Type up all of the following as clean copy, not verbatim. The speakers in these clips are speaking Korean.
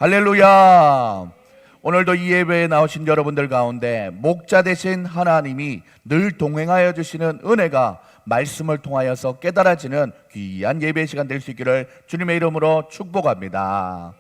할렐루야. 오늘도 이 예배에 나오신 여러분들 가운데 목자 되신 하나님이 늘 동행하여 주시는 은혜가 말씀을 통하여서 깨달아지는 귀한 예배 시간 될 수 있기를 주님의 이름으로 축복합니다.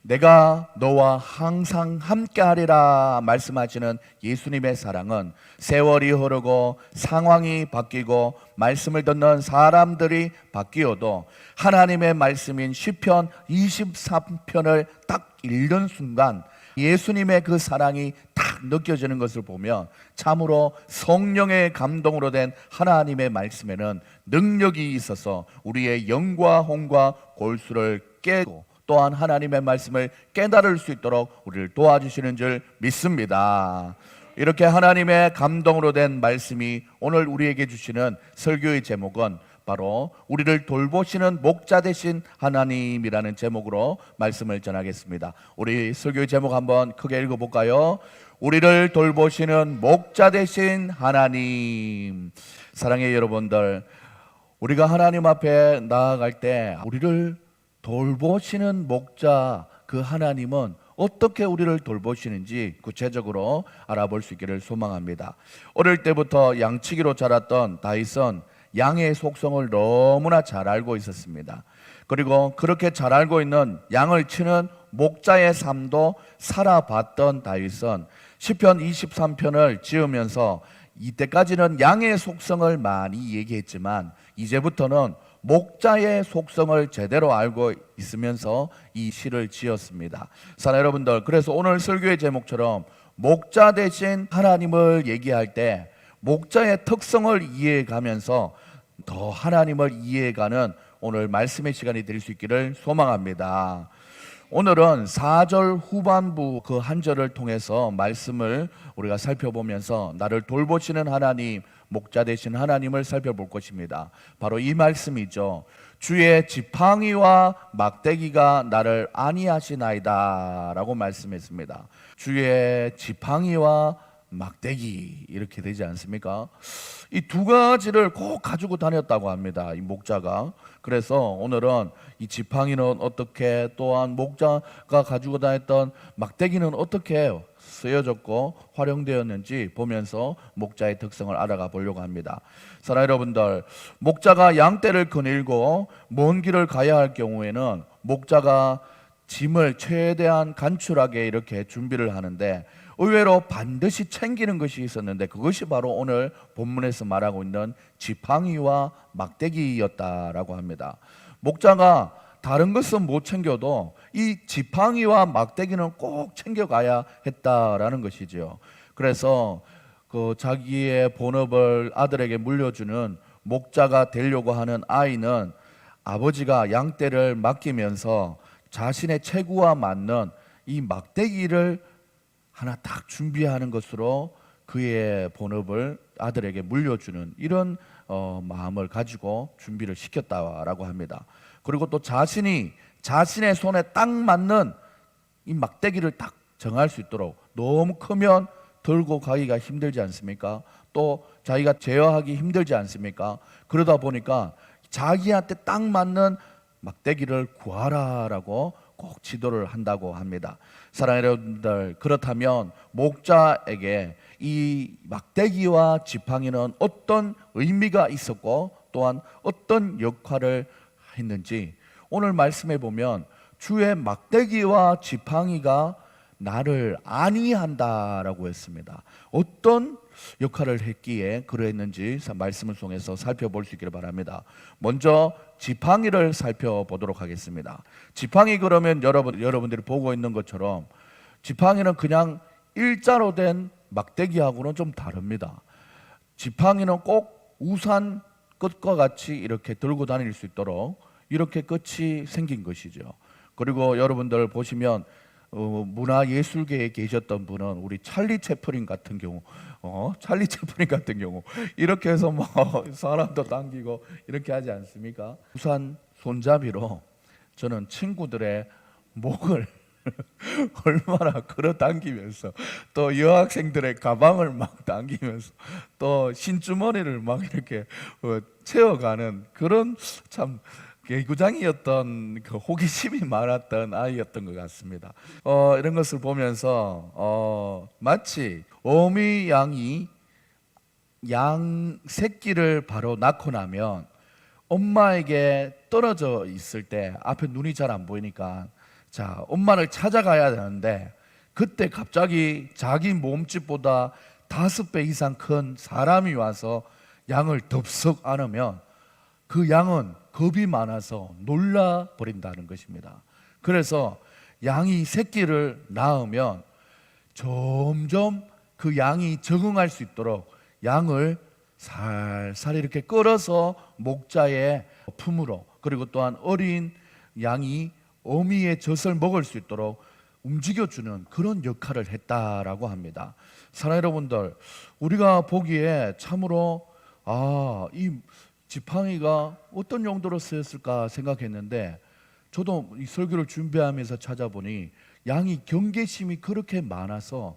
내가 너와 항상 함께하리라 말씀하시는 예수님의 사랑은 세월이 흐르고 상황이 바뀌고 말씀을 듣는 사람들이 바뀌어도 하나님의 말씀인 시편 23편을 딱 읽는 순간 예수님의 그 사랑이 딱 느껴지는 것을 보면 참으로 성령의 감동으로 된 하나님의 말씀에는 능력이 있어서 우리의 영과 혼과 골수를 깨고 또한 하나님의 말씀을 깨달을 수 있도록 우리를 도와주시는 줄 믿습니다. 이렇게 하나님의 감동으로 된 말씀이 오늘 우리에게 주시는 설교의 제목은 바로 우리를 돌보시는 목자 되신 하나님이라는 제목으로 말씀을 전하겠습니다. 우리 설교의 제목 한번 크게 읽어볼까요? 우리를 돌보시는 목자 되신 하나님. 사랑의 여러분들, 우리가 하나님 앞에 나아갈 때 우리를 돌보시는 목자 그 하나님은 어떻게 우리를 돌보시는지 구체적으로 알아볼 수 있기를 소망합니다. 어릴 때부터 양치기로 자랐던 다윗은 양의 속성을 너무나 잘 알고 있었습니다. 그리고 그렇게 잘 알고 있는 양을 치는 목자의 삶도 살아봤던 다윗은 시편 23편을 지으면서 이때까지는 양의 속성을 많이 얘기했지만 이제부터는 목자의 속성을 제대로 알고 있으면서 이 시를 지었습니다. 사랑하는 여러분들, 그래서 오늘 설교의 제목처럼 목자 대신 하나님을 얘기할 때 목자의 특성을 이해해가면서 더 하나님을 이해해가는 오늘 말씀의 시간이 될 수 있기를 소망합니다. 오늘은 4절 후반부 그 한 절을 통해서 말씀을 우리가 살펴보면서 나를 돌보시는 하나님, 목자 되신 하나님을 살펴볼 것입니다. 바로 이 말씀이죠. 주의 지팡이와 막대기가 나를 안위하시나이다 라고 말씀했습니다. 주의 지팡이와 막대기, 이렇게 되지 않습니까? 이 두 가지를 꼭 가지고 다녔다고 합니다, 이 목자가. 그래서 오늘은 이 지팡이는 어떻게, 또한 목자가 가지고 다녔던 막대기는 어떻게 쓰여졌고 활용되었는지 보면서 목자의 특성을 알아가 보려고 합니다. 사랑하는 여러분들, 목자가 양떼를 거닐고 먼 길을 가야 할 경우에는 목자가 짐을 최대한 간출하게 이렇게 준비를 하는데 의외로 반드시 챙기는 것이 있었는데 그것이 바로 오늘 본문에서 말하고 있는 지팡이와 막대기였다라고 합니다. 목자가 다른 것은 못 챙겨도 이 지팡이와 막대기는 꼭 챙겨가야 했다라는 것이죠. 그래서 그 자기의 본업을 아들에게 물려주는 목자가 되려고 하는 아이는 아버지가 양떼를 맡기면서 자신의 체구와 맞는 이 막대기를 하나 딱 준비하는 것으로 그의 본업을 아들에게 물려주는 이런 마음을 가지고 준비를 시켰다라고 합니다. 그리고 또 자신이 자신의 손에 딱 맞는 이 막대기를 딱 정할 수 있도록, 너무 크면 들고 가기가 힘들지 않습니까? 또 자기가 제어하기 힘들지 않습니까? 그러다 보니까 자기한테 딱 맞는 막대기를 구하라라고 꼭 지도를 한다고 합니다. 사랑하는 여러분들, 그렇다면 목자에게 이 막대기와 지팡이는 어떤 의미가 있었고 또한 어떤 역할을 했는지 오늘 말씀에 보면 주의 막대기와 지팡이가 나를 안위한다라고 했습니다. 어떤 역할을 했기에 그러했는지 말씀을 통해서 살펴볼 수 있기를 바랍니다. 먼저 지팡이를 살펴보도록 하겠습니다. 지팡이, 그러면 여러분들이 보고 있는 것처럼 지팡이는 그냥 일자로 된 막대기하고는 좀 다릅니다. 지팡이는 꼭 우산 끝과 같이 이렇게 들고 다닐 수 있도록 이렇게 끝이 생긴 것이죠. 그리고 여러분들 보시면 문화예술계에 계셨던 분은 우리 찰리 채플린 같은 경우, 이렇게 해서 뭐 사람도 당기고 이렇게 하지 않습니까? 우산 손잡이로 저는 친구들의 목을 얼마나 끌어당기면서 또 여학생들의 가방을 막 당기면서 또 신주머니를 막 이렇게 채워가는 그런 참 개구장이었던 그 호기심이 많았던 아이였던 것 같습니다. 이런 것을 보면서 마치 어미 양이 양 새끼를 바로 낳고 나면 엄마에게 떨어져 있을 때 앞에 눈이 잘 안 보이니까 자 엄마를 찾아가야 되는데 그때 갑자기 자기 몸집보다 5배 이상 큰 사람이 와서 양을 덥석 안으면 그 양은 겁이 많아서 놀라 버린다는 것입니다. 그래서 양이 새끼를 낳으면 점점 그 양이 적응할 수 있도록 양을 살살 이렇게 끌어서 목자의 품으로, 그리고 또한 어린 양이 어미의 젖을 먹을 수 있도록 움직여주는 그런 역할을 했다라고 합니다. 사랑하는 여러분들, 우리가 보기에 참으로 이 지팡이가 어떤 용도로 쓰였을까 생각했는데, 저도 이 설교를 준비하면서 찾아보니 양이 경계심이 그렇게 많아서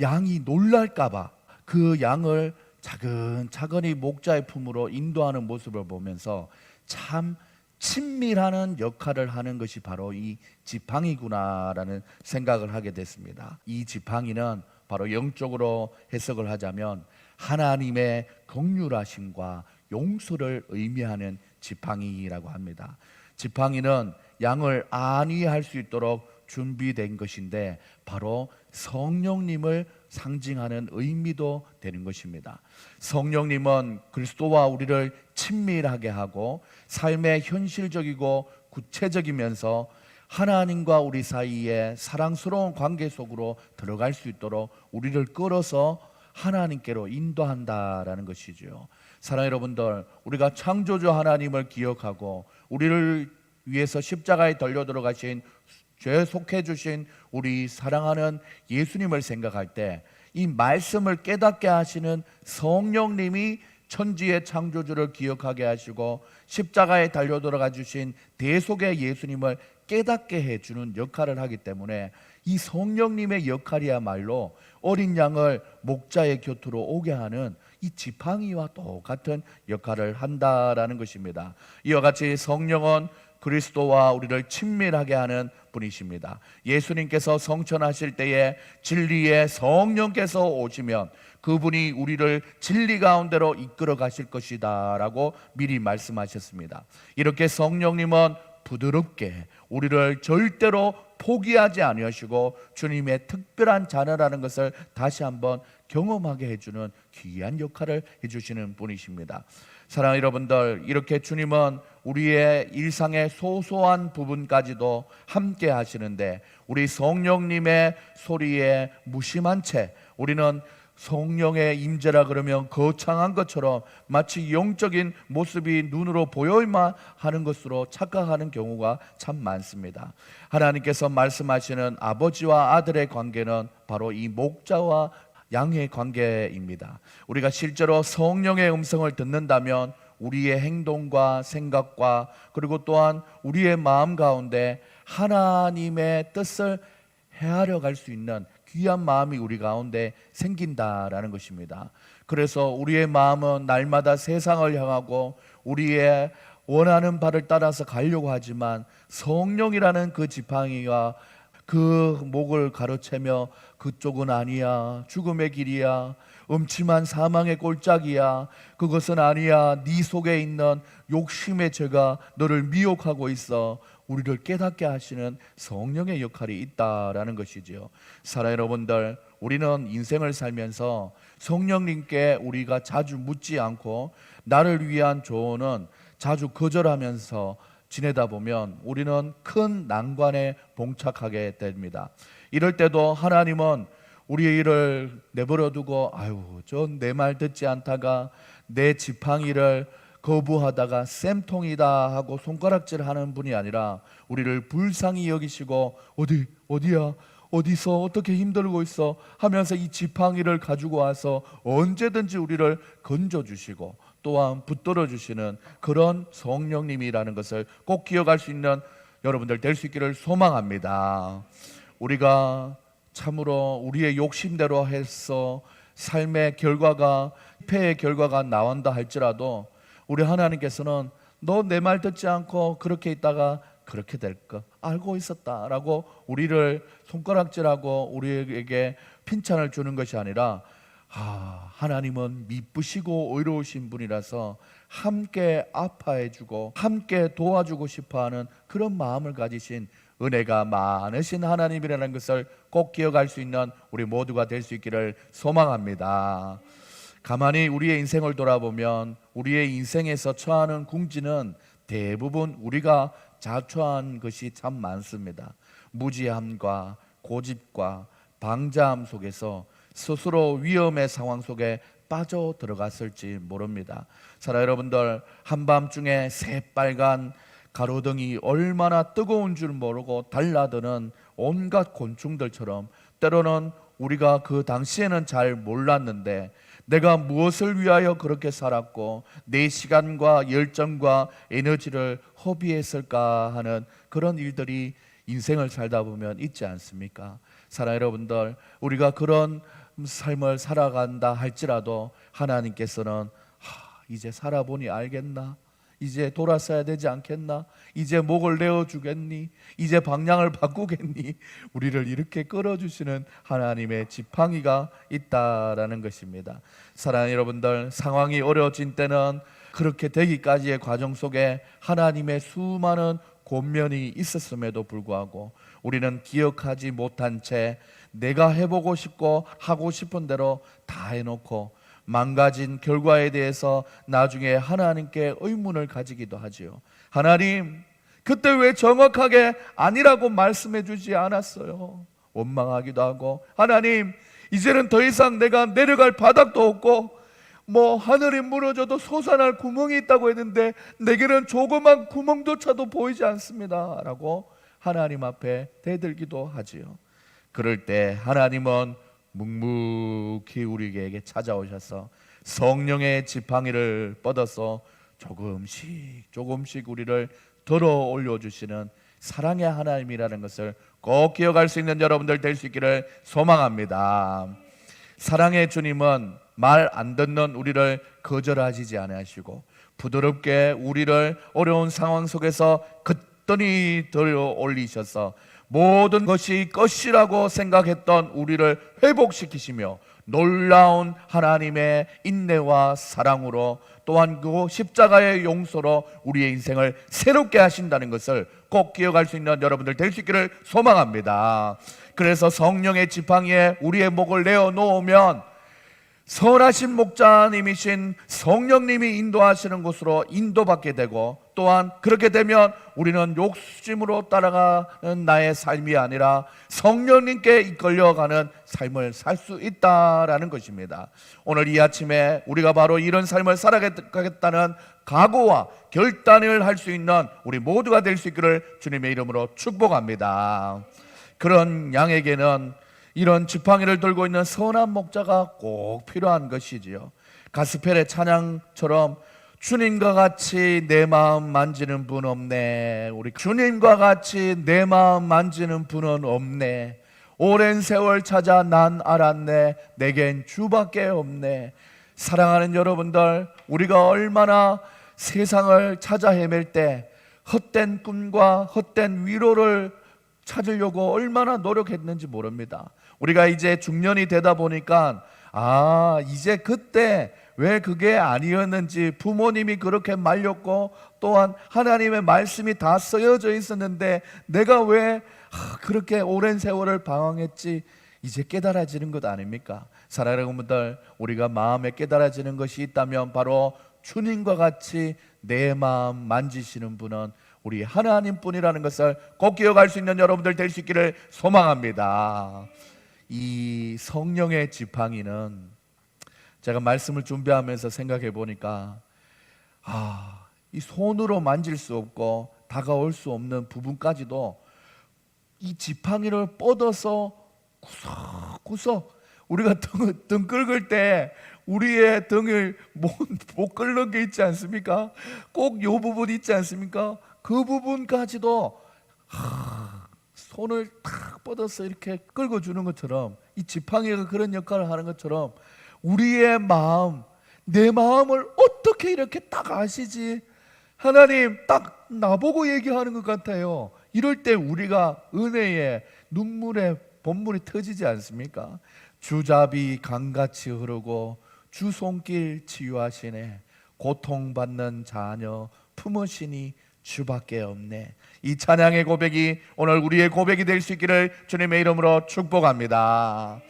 양이 놀랄까봐 그 양을 차근차근히 목자의 품으로 인도하는 모습을 보면서 참 친밀하는 역할을 하는 것이 바로 이 지팡이구나라는 생각을 하게 됐습니다. 이 지팡이는 바로 영적으로 해석을 하자면 하나님의 긍휼하심과 용서를 의미하는 지팡이라고 합니다. 지팡이는 양을 안위할 수 있도록 준비된 것인데 바로 성령님을 상징하는 의미도 되는 것입니다. 성령님은 그리스도와 우리를 친밀하게 하고 삶의 현실적이고 구체적이면서 하나님과 우리 사이에 사랑스러운 관계 속으로 들어갈 수 있도록 우리를 끌어서 하나님께로 인도한다라는 것이죠. 사랑하는 여러분들, 우리가 창조주 하나님을 기억하고 우리를 위해서 십자가에 달려 들어가신 죄 속해 주신 우리 사랑하는 예수님을 생각할 때 이 말씀을 깨닫게 하시는 성령님이 천지의 창조주를 기억하게 하시고 십자가에 달려 들어가 주신 대속의 예수님을 깨닫게 해주는 역할을 하기 때문에 이 성령님의 역할이야말로 어린 양을 목자의 곁으로 오게 하는 이 지팡이와 똑같은 역할을 한다라는 것입니다. 이와 같이 성령은 그리스도와 우리를 친밀하게 하는 분이십니다. 예수님께서 성천하실 때에 진리의 성령께서 오시면 그분이 우리를 진리 가운데로 이끌어 가실 것이다 라고 미리 말씀하셨습니다. 이렇게 성령님은 부드럽게 우리를 절대로 포기하지 아니하시고 주님의 특별한 자녀라는 것을 다시 한번 경험하게 해주는 귀한 역할을 해주시는 분이십니다. 사랑하는 여러분들, 이렇게 주님은 우리의 일상의 소소한 부분까지도 함께 하시는데 우리 성령님의 소리에 무심한 채 우리는 성령의 임재라 그러면 거창한 것처럼 마치 영적인 모습이 눈으로 보여야만 하는 것으로 착각하는 경우가 참 많습니다. 하나님께서 말씀하시는 아버지와 아들의 관계는 바로 이 목자와 양의 관계입니다. 우리가 실제로 성령의 음성을 듣는다면 우리의 행동과 생각과 그리고 또한 우리의 마음 가운데 하나님의 뜻을 헤아려 갈 수 있는 귀한 마음이 우리 가운데 생긴다라는 것입니다. 그래서 우리의 마음은 날마다 세상을 향하고 우리의 원하는 바를 따라서 가려고 하지만 성령이라는 그 지팡이가 그 목을 가로채며 그쪽은 아니야, 죽음의 길이야, 음침한 사망의 꼴짝이야, 그것은 아니야, 네 속에 있는 욕심의 죄가 너를 미혹하고 있어, 우리를 깨닫게 하시는 성령의 역할이 있다라는 것이지요. 사랑하는 여러분들, 우리는 인생을 살면서 성령님께 우리가 자주 묻지 않고 나를 위한 조언은 자주 거절하면서 지내다 보면 우리는 큰 난관에 봉착하게 됩니다. 이럴 때도 하나님은 우리의 일을 내버려 두고 전 내 말 듣지 않다가 내 지팡이를 거부하다가 쌤통이다 하고 손가락질하는 분이 아니라 우리를 불쌍히 여기시고 어디야? 어디서 어떻게 힘들고 있어? 하면서 이 지팡이를 가지고 와서 언제든지 우리를 건져주시고 또한 붙들어 주시는 그런 성령님이라는 것을 꼭 기억할 수 있는 여러분들 될 수 있기를 소망합니다. 우리가 참으로 우리의 욕심대로 해서 삶의 결과가, 패의 결과가 나온다 할지라도 우리 하나님께서는 너 내 말 듣지 않고 그렇게 있다가 그렇게 될 거 알고 있었다라고 우리를 손가락질하고 우리에게 핀찬을 주는 것이 아니라 하나님은 미쁘시고 의로우신 분이라서 함께 아파해주고 함께 도와주고 싶어하는 그런 마음을 가지신 은혜가 많으신 하나님이라는 것을 꼭 기억할 수 있는 우리 모두가 될 수 있기를 소망합니다. 가만히 우리의 인생을 돌아보면 우리의 인생에서 처하는 궁지는 대부분 우리가 자초한 것이 참 많습니다. 무지함과 고집과 방자함 속에서 스스로 위험의 상황 속에 빠져 들어갔을지 모릅니다. 사랑 여러분들, 한밤중에 새빨간 가로등이 얼마나 뜨거운 줄 모르고 달라드는 온갖 곤충들처럼 때로는 우리가 그 당시에는 잘 몰랐는데 내가 무엇을 위하여 그렇게 살았고 내 시간과 열정과 에너지를 허비했을까 하는 그런 일들이 인생을 살다 보면 있지 않습니까? 사랑 여러분들, 우리가 그런 삶을 살아간다 할지라도 하나님께서는 이제 살아보니 알겠나? 이제 돌아서야 되지 않겠나? 이제 목을 내어주겠니? 이제 방향을 바꾸겠니? 우리를 이렇게 끌어주시는 하나님의 지팡이가 있다라는 것입니다. 사랑하는 여러분들, 상황이 어려워진 때는 그렇게 되기까지의 과정 속에 하나님의 수많은 권면이 있었음에도 불구하고 우리는 기억하지 못한 채 내가 해보고 싶고 하고 싶은 대로 다 해놓고 망가진 결과에 대해서 나중에 하나님께 의문을 가지기도 하지요. 하나님, 그때 왜 정확하게 아니라고 말씀해 주지 않았어요? 원망하기도 하고, 하나님, 이제는 더 이상 내가 내려갈 바닥도 없고 하늘이 무너져도 솟아날 구멍이 있다고 했는데 내게는 조그만 구멍조차도 보이지 않습니다 라고 하나님 앞에 대들기도 하지요. 그럴 때 하나님은 묵묵히 우리에게 찾아오셔서 성령의 지팡이를 뻗어서 조금씩 우리를 들어 올려주시는 사랑의 하나님이라는 것을 꼭 기억할 수 있는 여러분들 될 수 있기를 소망합니다. 사랑의 주님은 말 안 듣는 우리를 거절하시지 아니하시고 부드럽게 우리를 어려운 상황 속에서 그떠니 들어 올리셔서 모든 것이 끝이라고 생각했던 우리를 회복시키시며 놀라운 하나님의 인내와 사랑으로 또한 그 십자가의 용서로 우리의 인생을 새롭게 하신다는 것을 꼭 기억할 수 있는 여러분들 될 수 있기를 소망합니다. 그래서 성령의 지팡이에 우리의 목을 내어놓으면 선하신 목자님이신 성령님이 인도하시는 곳으로 인도받게 되고 또한 그렇게 되면 우리는 욕심으로 따라가는 나의 삶이 아니라 성령님께 이끌려가는 삶을 살 수 있다라는 것입니다. 오늘 이 아침에 우리가 바로 이런 삶을 살아가겠다는 각오와 결단을 할 수 있는 우리 모두가 될 수 있기를 주님의 이름으로 축복합니다. 그런 양에게는 이런 지팡이를 들고 있는 선한 목자가 꼭 필요한 것이지요. 가스펠의 찬양처럼 주님과 같이 내 마음 만지는 분 없네. 우리 주님과 같이 내 마음 만지는 분은 없네. 오랜 세월 찾아 난 알았네. 내겐 주밖에 없네. 사랑하는 여러분들, 우리가 얼마나 세상을 찾아 헤맬 때 헛된 꿈과 헛된 위로를 찾으려고 얼마나 노력했는지 모릅니다. 우리가 이제 중년이 되다 보니까 이제 그때 왜 그게 아니었는지, 부모님이 그렇게 말렸고 또한 하나님의 말씀이 다 쓰여져 있었는데 내가 왜 그렇게 오랜 세월을 방황했지, 이제 깨달아지는 것 아닙니까? 사랑하는 여러분들, 우리가 마음에 깨달아지는 것이 있다면 바로 주님과 같이 내 마음 만지시는 분은 우리 하나님뿐이라는 것을 꼭 기억할 수 있는 여러분들 될 수 있기를 소망합니다. 이 성령의 지팡이는 제가 말씀을 준비하면서 생각해 보니까 이 손으로 만질 수 없고 다가올 수 없는 부분까지도 이 지팡이를 뻗어서 구석구석 우리가 등 긁을 때 우리의 등을 못 긁는 게 있지 않습니까? 꼭 이 부분 있지 않습니까? 그 부분까지도 손을 탁 뻗어서 이렇게 긁어주는 것처럼, 이 지팡이가 그런 역할을 하는 것처럼 우리의 마음, 내 마음을 어떻게 이렇게 딱 아시지? 하나님 딱 나보고 얘기하는 것 같아요. 이럴 때 우리가 은혜에 눈물의 본물이 터지지 않습니까? 주잡이 강같이 흐르고 주 손길 치유하시네. 고통받는 자녀 품으시니 주밖에 없네. 이 찬양의 고백이 오늘 우리의 고백이 될 수 있기를 주님의 이름으로 축복합니다.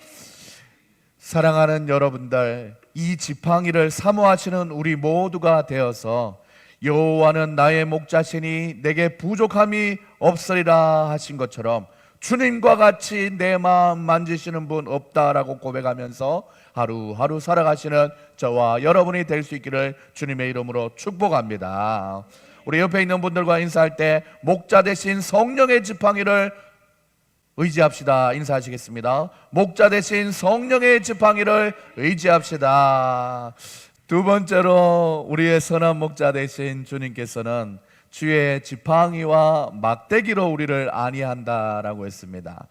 사랑하는 여러분들, 이 지팡이를 사모하시는 우리 모두가 되어서 여호와는 나의 목자시니 내게 부족함이 없으리라 하신 것처럼 주님과 같이 내 마음 만지시는 분 없다라고 고백하면서 하루하루 살아가시는 저와 여러분이 될 수 있기를 주님의 이름으로 축복합니다. 우리 옆에 있는 분들과 인사할 때 목자 대신 성령의 지팡이를 의지합시다. 인사하시겠습니다. 목자 대신 성령의 지팡이를 의지합시다. 두 번째로 우리의 선한 목자 대신 주님께서는 주의 지팡이와 막대기로 우리를 안위한다라고 했습니다.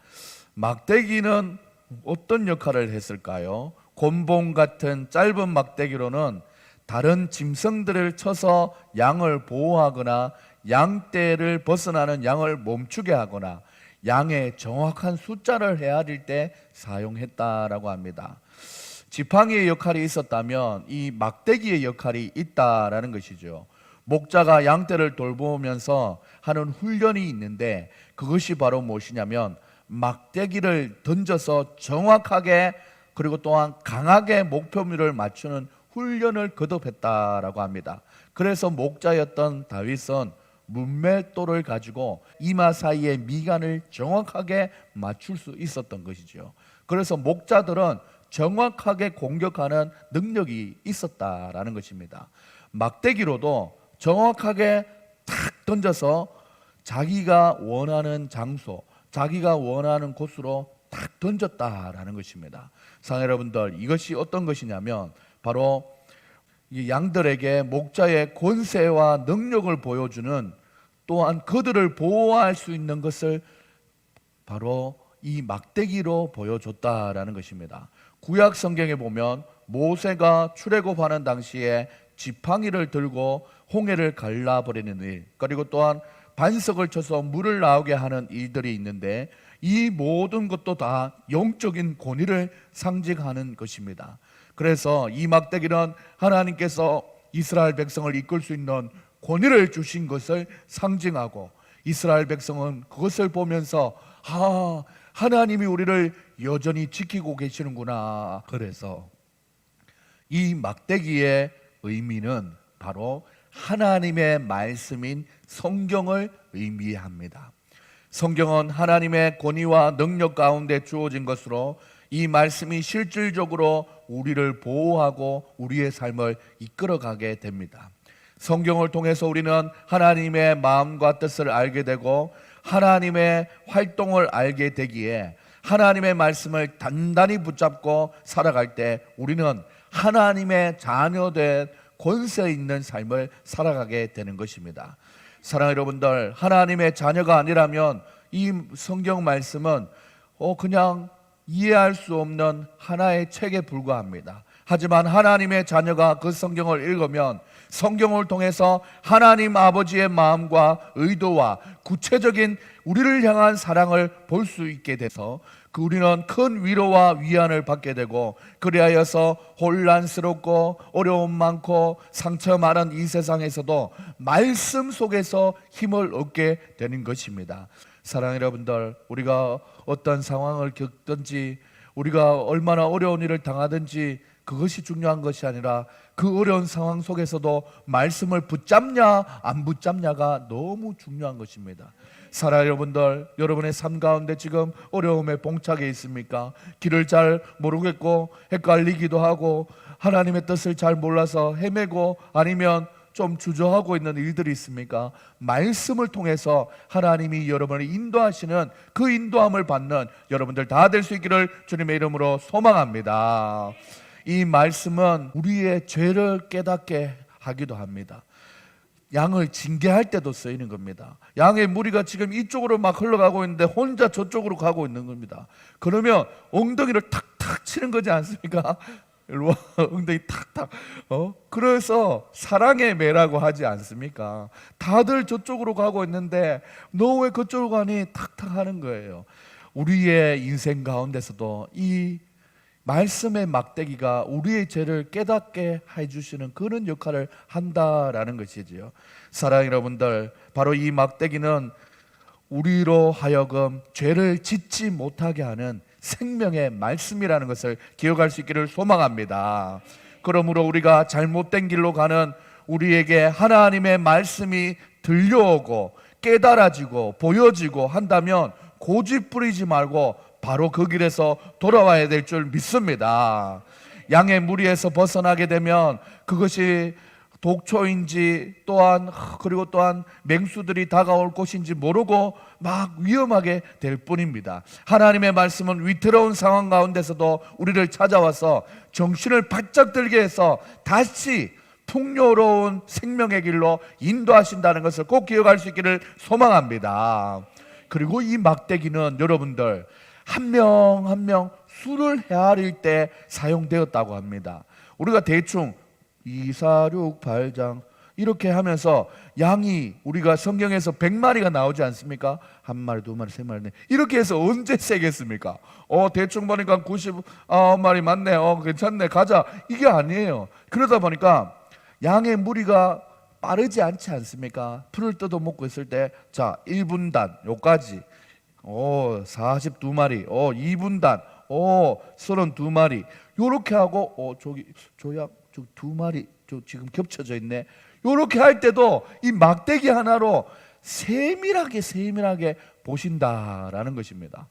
막대기는 어떤 역할을 했을까요? 곤봉 같은 짧은 막대기로는 다른 짐승들을 쳐서 양을 보호하거나 양떼를 벗어나는 양을 멈추게 하거나 양의 정확한 숫자를 헤아릴 때 사용했다라고 합니다. 지팡이의 역할이 있었다면 이 막대기의 역할이 있다라는 것이죠. 목자가 양떼를 돌보면서 하는 훈련이 있는데 그것이 바로 무엇이냐면 막대기를 던져서 정확하게 그리고 또한 강하게 목표물을 맞추는 훈련을 거듭했다라고 합니다. 그래서 목자였던 다윗은 문맷돌을 가지고 이마 사이의 미간을 정확하게 맞출 수 있었던 것이죠. 그래서 목자들은 정확하게 공격하는 능력이 있었다라는 것입니다. 막대기로도 정확하게 탁 던져서 자기가 원하는 장소, 자기가 원하는 곳으로 탁 던졌다라는 것입니다. 사랑하는 여러분들, 이것이 어떤 것이냐면 바로 이 양들에게 목자의 권세와 능력을 보여주는, 또한 그들을 보호할 수 있는 것을 바로 이 막대기로 보여줬다라는 것입니다. 구약 성경에 보면 모세가 출애굽하는 당시에 지팡이를 들고 홍해를 갈라버리는 일, 그리고 또한 반석을 쳐서 물을 나오게 하는 일들이 있는데 이 모든 것도 다 영적인 권위를 상징하는 것입니다. 그래서 이 막대기는 하나님께서 이스라엘 백성을 이끌 수 있는 권위를 주신 것을 상징하고, 이스라엘 백성은 그것을 보면서 하나님이 우리를 여전히 지키고 계시는구나. 그래서 이 막대기의 의미는 바로 하나님의 말씀인 성경을 의미합니다. 성경은 하나님의 권위와 능력 가운데 주어진 것으로 이 말씀이 실질적으로 우리를 보호하고 우리의 삶을 이끌어가게 됩니다. 성경을 통해서 우리는 하나님의 마음과 뜻을 알게 되고 하나님의 활동을 알게 되기에 하나님의 말씀을 단단히 붙잡고 살아갈 때 우리는 하나님의 자녀된 권세 있는 삶을 살아가게 되는 것입니다. 사랑하는 여러분들, 하나님의 자녀가 아니라면 이 성경 말씀은 그냥 이해할 수 없는 하나의 책에 불과합니다. 하지만 하나님의 자녀가 그 성경을 읽으면 성경을 통해서 하나님 아버지의 마음과 의도와 구체적인 우리를 향한 사랑을 볼 수 있게 돼서 우리는 큰 위로와 위안을 받게 되고, 그리하여서 혼란스럽고 어려움 많고 상처 많은 이 세상에서도 말씀 속에서 힘을 얻게 되는 것입니다. 사랑하는 여러분들, 우리가 어떤 상황을 겪든지 우리가 얼마나 어려운 일을 당하든지 그것이 중요한 것이 아니라 그 어려운 상황 속에서도 말씀을 붙잡냐 안 붙잡냐가 너무 중요한 것입니다. 사랑하는 여러분들, 여러분의 삶 가운데 지금 어려움에 봉착해 있습니까? 길을 잘 모르겠고 헷갈리기도 하고 하나님의 뜻을 잘 몰라서 헤매고 아니면 좀 주저하고 있는 일들이 있습니까? 말씀을 통해서 하나님이 여러분을 인도하시는 그 인도함을 받는 여러분들 다 될 수 있기를 주님의 이름으로 소망합니다. 이 말씀은 우리의 죄를 깨닫게 하기도 합니다. 양을 징계할 때도 쓰이는 겁니다. 양의 무리가 지금 이쪽으로 막 흘러가고 있는데 혼자 저쪽으로 가고 있는 겁니다. 그러면 엉덩이를 탁탁 치는 거지 않습니까? 일로 와. 엉덩이 탁탁. 그래서 사랑의 매라고 하지 않습니까? 다들 저쪽으로 가고 있는데 너 왜 그쪽으로 가니? 탁탁 하는 거예요. 우리의 인생 가운데서도 이 말씀의 막대기가 우리의 죄를 깨닫게 해주시는 그런 역할을 한다라는 것이지요. 사랑하는 여러분들, 바로 이 막대기는 우리로 하여금 죄를 짓지 못하게 하는 생명의 말씀이라는 것을 기억할 수 있기를 소망합니다. 그러므로 우리가 잘못된 길로 가는 우리에게 하나님의 말씀이 들려오고 깨달아지고 보여지고 한다면 고집 부리지 말고 바로 그 길에서 돌아와야 될 줄 믿습니다. 양의 무리에서 벗어나게 되면 그것이 독초인지 그리고 또한 맹수들이 다가올 곳인지 모르고 막 위험하게 될 뿐입니다. 하나님의 말씀은 위태로운 상황 가운데서도 우리를 찾아와서 정신을 바짝 들게 해서 다시 풍요로운 생명의 길로 인도하신다는 것을 꼭 기억할 수 있기를 소망합니다. 그리고 이 막대기는 여러분들 한 명 한 명 수를 헤아릴 때 사용되었다고 합니다. 우리가 대충 2, 4, 6, 8장 이렇게 하면서 양이 우리가 성경에서 100마리가 나오지 않습니까? 한 마리, 두 마리, 세 마리 이렇게 해서 언제 세겠습니까? 대충 보니까 99마리 맞네. 괜찮네. 가자. 이게 아니에요. 그러다 보니까 양의 무리가 빠르지 않지 않습니까? 풀을 뜯어 먹고 있을 때 자, 1분단 요까지 42마리 2분단 32마리 요렇게 하고 조약 저 2마리 지금 겹쳐져 있네. 요렇게 할 때도 이 막대기 하나로 세밀하게 보신다라는 것입니다.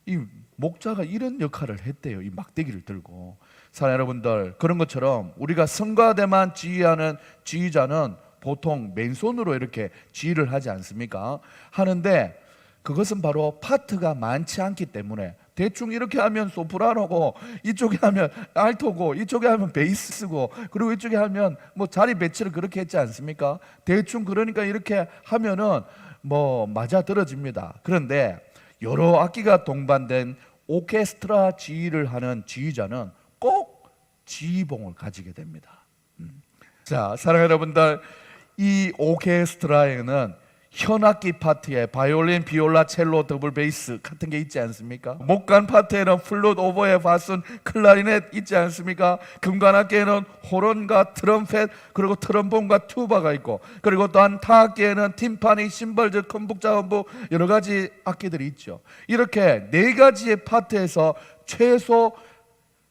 이 목자가 이런 역할을 했대요. 이 막대기를 들고. 사랑하는 여러분들, 그런 것처럼 우리가 성가대만 지휘하는 지휘자는 보통 맨손으로 이렇게 지휘를 하지 않습니까? 하는데 그것은 바로 파트가 많지 않기 때문에 대충 이렇게 하면 소프라노고 이쪽에 하면 알토고 이쪽에 하면 베이스고 그리고 이쪽에 하면 뭐 자리 배치를 그렇게 했지 않습니까? 대충 그러니까 이렇게 하면은 뭐 맞아 떨어집니다. 그런데 여러 악기가 동반된 오케스트라 지휘를 하는 지휘자는 꼭 지휘봉을 가지게 됩니다. 자, 사랑하는 여러분들, 이 오케스트라에는 현악기 파트에 바이올린, 비올라, 첼로, 더블 베이스 같은 게 있지 않습니까? 목관 파트에는 플룻, 오보에, 바순, 클라리넷 있지 않습니까? 금관악기에는 호른과 트럼펫, 그리고 트럼본과 튜바가 있고, 그리고 또한 타악기에는 팀파니, 심벌즈, 컴북자음부 여러 가지 악기들이 있죠. 이렇게 네 가지의 파트에서 최소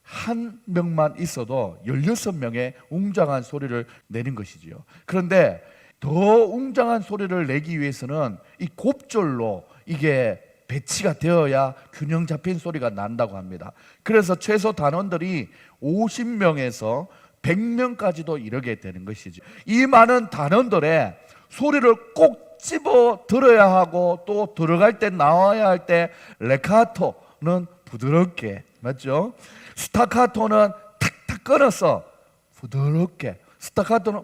한 명만 있어도 16명의 웅장한 소리를 내는 것이지요. 그런데 더 웅장한 소리를 내기 위해서는 이 곱절로 이게 배치가 되어야 균형 잡힌 소리가 난다고 합니다. 그래서 최소 단원들이 50명에서 100명까지도 이르게 되는 것이죠. 이 많은 단원들의 소리를 꼭 집어 들어야 하고 또 들어갈 때 나와야 할 때 레카토는 부드럽게, 맞죠? 스타카토는 탁탁 끊어서 부드럽게, 스타카토는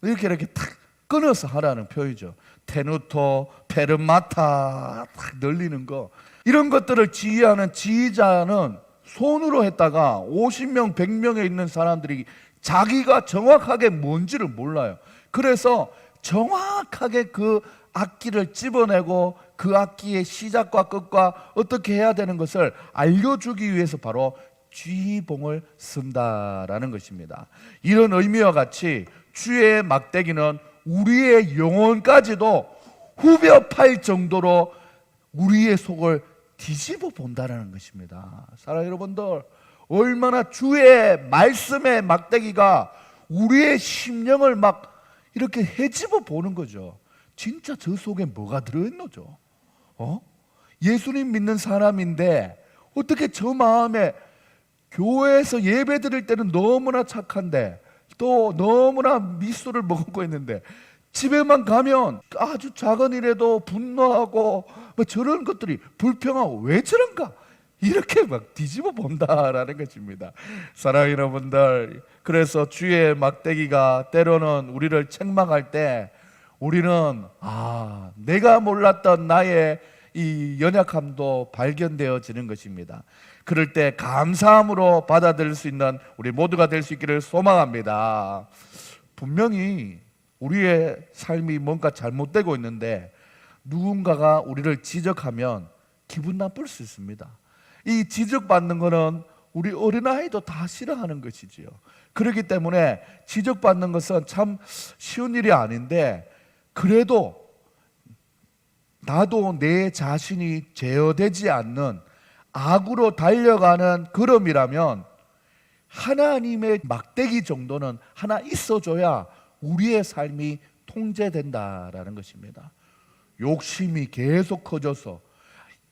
이렇게 탁 끊어서 하라는 표현이죠. 테누토, 페르마타 탁 늘리는 거, 이런 것들을 지휘하는 지휘자는 손으로 했다가 50명, 100명에 있는 사람들이 자기가 정확하게 뭔지를 몰라요. 그래서 정확하게 그 악기를 집어내고 그 악기의 시작과 끝과 어떻게 해야 되는 것을 알려주기 위해서 바로 지휘봉을 쓴다라는 것입니다. 이런 의미와 같이 주의 막대기는 우리의 영혼까지도 후벼 팔 정도로 우리의 속을 뒤집어 본다라는 것입니다. 사랑하는 여러분들, 얼마나 주의 말씀의 막대기가 우리의 심령을 막 이렇게 헤집어 보는 거죠. 진짜 저 속에 뭐가 들어있노죠? 예수님 믿는 사람인데 어떻게 저 마음에, 교회에서 예배 드릴 때는 너무나 착한데 또 너무나 미소를 머금고 있는데 집에만 가면 아주 작은 일에도 분노하고 뭐 저런 것들이 불평하고 왜 저런가 이렇게 막 뒤집어 본다라는 것입니다. 사랑하는 여러분들, 그래서 주의 막대기가 때로는 우리를 책망할 때 우리는 내가 몰랐던 나의 이 연약함도 발견되어지는 것입니다. 그럴 때 감사함으로 받아들일 수 있는 우리 모두가 될 수 있기를 소망합니다. 분명히 우리의 삶이 뭔가 잘못되고 있는데 누군가가 우리를 지적하면 기분 나쁠 수 있습니다. 이 지적받는 것은 우리 어린아이도 다 싫어하는 것이지요. 그렇기 때문에 지적받는 것은 참 쉬운 일이 아닌데, 그래도 나도 내 자신이 제어되지 않는 악으로 달려가는 걸음이라면 하나님의 막대기 정도는 하나 있어줘야 우리의 삶이 통제된다라는 것입니다. 욕심이 계속 커져서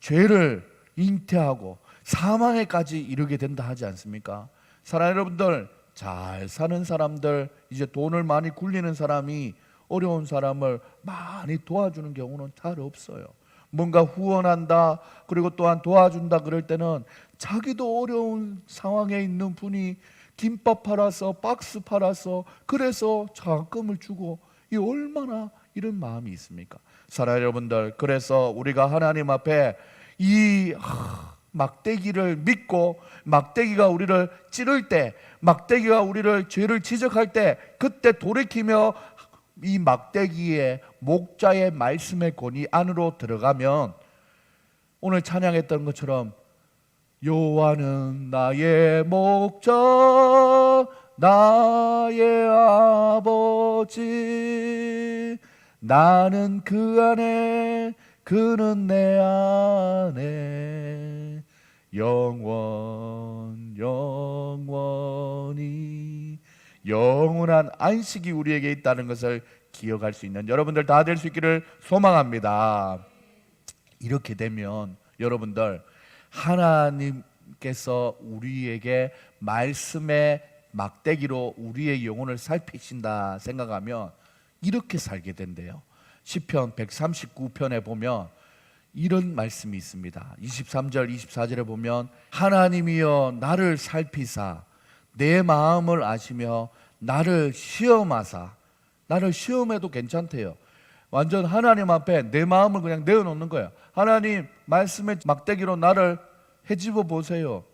죄를 잉태하고 사망에까지 이르게 된다 하지 않습니까? 사랑하는 여러분들, 잘 사는 사람들, 이제 돈을 많이 굴리는 사람이 어려운 사람을 많이 도와주는 경우는 잘 없어요. 뭔가 후원한다, 그리고 또한 도와준다 그럴 때는 자기도 어려운 상황에 있는 분이 김밥 팔아서, 박스 팔아서, 그래서 자금을 주고, 이 얼마나 이런 마음이 있습니까? 사랑하는 여러분들, 그래서 우리가 하나님 앞에 이 막대기를 믿고, 막대기가 우리를 찌를 때, 막대기가 우리를 죄를 지적할 때, 그때 돌이키며 이 막대기의 목자의 말씀의 권위 안으로 들어가면, 오늘 찬양했던 것처럼 여호와는 나의 목자, 나의 아버지, 나는 그 안에, 그는 내 안에 영원히 영원한 안식이 우리에게 있다는 것을 기억할 수 있는 여러분들 다 될 수 있기를 소망합니다. 이렇게 되면 여러분들, 하나님께서 우리에게 말씀의 막대기로 우리의 영혼을 살피신다 생각하면 이렇게 살게 된대요. 시편 139편에 보면 이런 말씀이 있습니다. 23절 24절에 보면 하나님이여 나를 살피사 내 마음을 아시며 나를 시험하사, 나를 시험해도 괜찮대요. 완전 하나님 앞에 내 마음을 그냥 내어놓는 거예요. 하나님 말씀의 막대기로 나를 헤집어 보세요,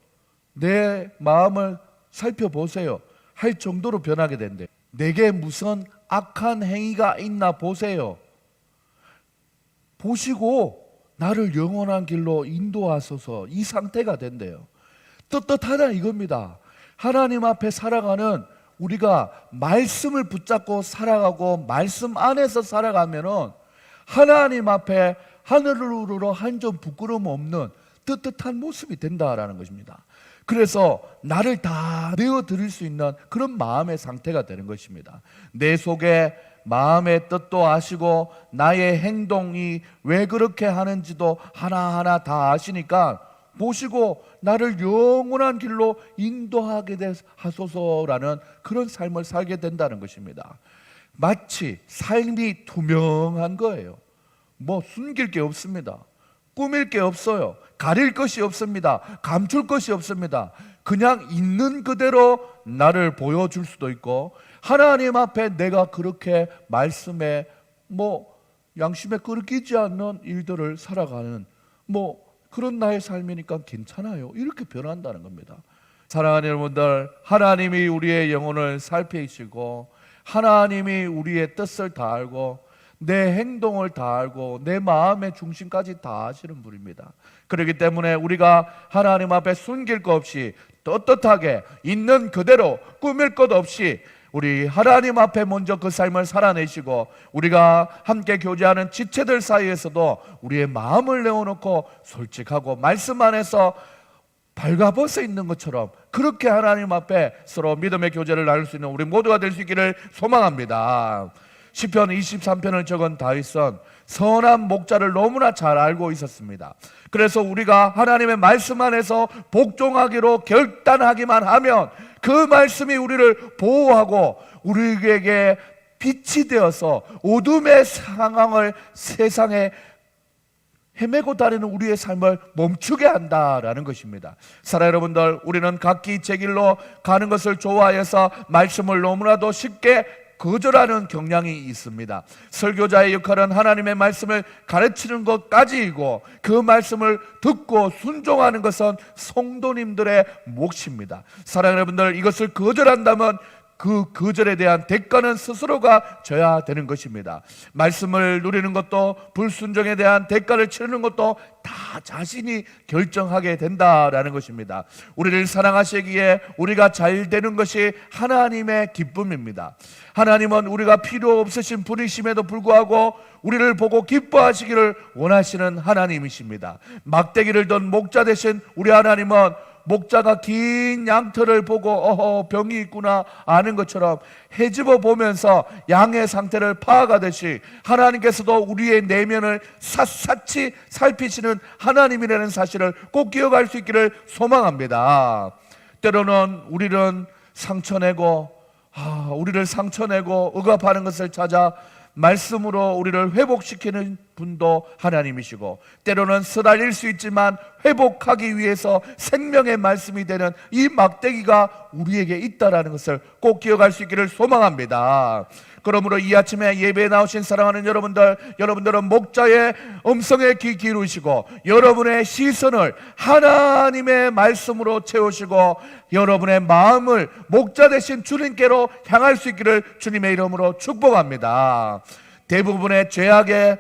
내 마음을 살펴보세요 할 정도로 변하게 된대요. 내게 무슨 악한 행위가 있나 보세요. 보시고 나를 영원한 길로 인도하소서, 이 상태가 된대요. 떳떳하다 이겁니다. 하나님 앞에 살아가는 우리가 말씀을 붙잡고 살아가고 말씀 안에서 살아가면은 하나님 앞에 하늘으로 한 점 부끄러움 없는 떳떳한 모습이 된다라는 것입니다. 그래서 나를 다 내어드릴 수 있는 그런 마음의 상태가 되는 것입니다. 내 속에 마음의 뜻도 아시고 나의 행동이 왜 그렇게 하는지도 하나하나 다 아시니까 보시고 나를 영원한 길로 인도하게 하소서라는 그런 삶을 살게 된다는 것입니다. 마치 삶이 투명한 거예요. 뭐 숨길 게 없습니다. 꾸밀 게 없어요. 가릴 것이 없습니다. 감출 것이 없습니다. 그냥 있는 그대로 나를 보여줄 수도 있고, 하나님 앞에 내가 그렇게 말씀에 양심에 끓이지 않는 일들을 살아가는 그런 나의 삶이니까 괜찮아요, 이렇게 변한다는 겁니다. 사랑하는 여러분들, 하나님이 우리의 영혼을 살피시고 하나님이 우리의 뜻을 다 알고 내 행동을 다 알고 내 마음의 중심까지 다 아시는 분입니다. 그렇기 때문에 우리가 하나님 앞에 숨길 것 없이 떳떳하게 있는 그대로 꾸밀 것 없이 우리 하나님 앞에 먼저 그 삶을 살아내시고, 우리가 함께 교제하는 지체들 사이에서도 우리의 마음을 내어놓고 솔직하고 말씀 안에서 발가벗어 있는 것처럼 그렇게 하나님 앞에 서로 믿음의 교제를 나눌 수 있는 우리 모두가 될 수 있기를 소망합니다. 시편 23편을 적은 다윗은 선한 목자를 너무나 잘 알고 있었습니다. 그래서 우리가 하나님의 말씀 안에서 복종하기로 결단하기만 하면 그 말씀이 우리를 보호하고 우리에게 빛이 되어서 어둠의 상황을, 세상에 헤매고 다니는 우리의 삶을 멈추게 한다라는 것입니다. 사랑하는 여러분들, 우리는 각기 제 길로 가는 것을 좋아해서 말씀을 너무나도 쉽게 거절하는 경향이 있습니다. 설교자의 역할은 하나님의 말씀을 가르치는 것까지이고 그 말씀을 듣고 순종하는 것은 성도님들의 몫입니다. 사랑하는 여러분들, 이것을 거절한다면 그 거절에 대한 대가는 스스로가 져야 되는 것입니다. 말씀을 누리는 것도 불순종에 대한 대가를 치르는 것도 다 자신이 결정하게 된다라는 것입니다. 우리를 사랑하시기에 우리가 잘 되는 것이 하나님의 기쁨입니다. 하나님은 우리가 필요 없으신 분이심에도 불구하고 우리를 보고 기뻐하시기를 원하시는 하나님이십니다. 막대기를 든 목자 되신 우리 하나님은 목자가 긴 양털을 보고 병이 있구나 아는 것처럼 헤집어 보면서 양의 상태를 파악하듯이 하나님께서도 우리의 내면을 샅샅이 살피시는 하나님이라는 사실을 꼭 기억할 수 있기를 소망합니다. 때로는 우리를 상처내고 억압하는 것을 찾아 말씀으로 우리를 회복시키는 분도 하나님이시고, 때로는 쓰라릴 수 있지만 회복하기 위해서 생명의 말씀이 되는 이 막대기가 우리에게 있다는 것을 꼭 기억할 수 있기를 소망합니다. 그러므로 이 아침에 예배에 나오신 사랑하는 여러분들은 목자의 음성에 귀 기울이시고 여러분의 시선을 하나님의 말씀으로 채우시고 여러분의 마음을 목자 되신 주님께로 향할 수 있기를 주님의 이름으로 축복합니다. 대부분의 죄악의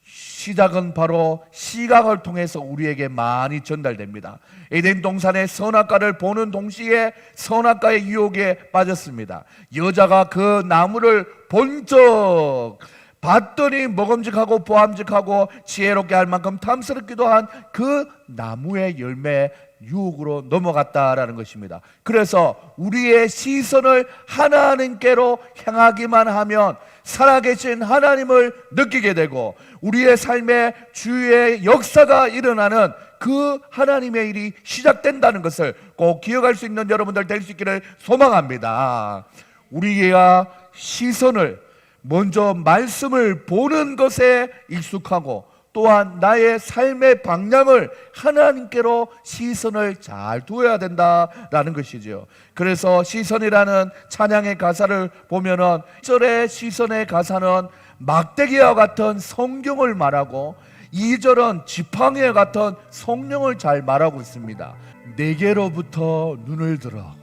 시작은 바로 시각을 통해서 우리에게 많이 전달됩니다. 에덴 동산의 선악과를 보는 동시에 선악과의 유혹에 빠졌습니다. 여자가 그 나무를 본적 봤더니 먹음직하고 보암직하고 지혜롭게 할 만큼 탐스럽기도 한 그 나무의 열매 유혹으로 넘어갔다라는 것입니다. 그래서 우리의 시선을 하나님께로 향하기만 하면 살아계신 하나님을 느끼게 되고 우리의 삶에 주의 역사가 일어나는 그 하나님의 일이 시작된다는 것을 꼭 기억할 수 있는 여러분들 될 수 있기를 소망합니다. 우리가 시선을 먼저 말씀을 보는 것에 익숙하고 또한 나의 삶의 방향을 하나님께로 시선을 잘 두어야 된다라는 것이죠. 그래서 시선이라는 찬양의 가사를 보면은 1절의 시선의 가사는 막대기와 같은 성경을 말하고 2절은 지팡이와 같은 성령을 잘 말하고 있습니다. 내게로부터 눈을 들어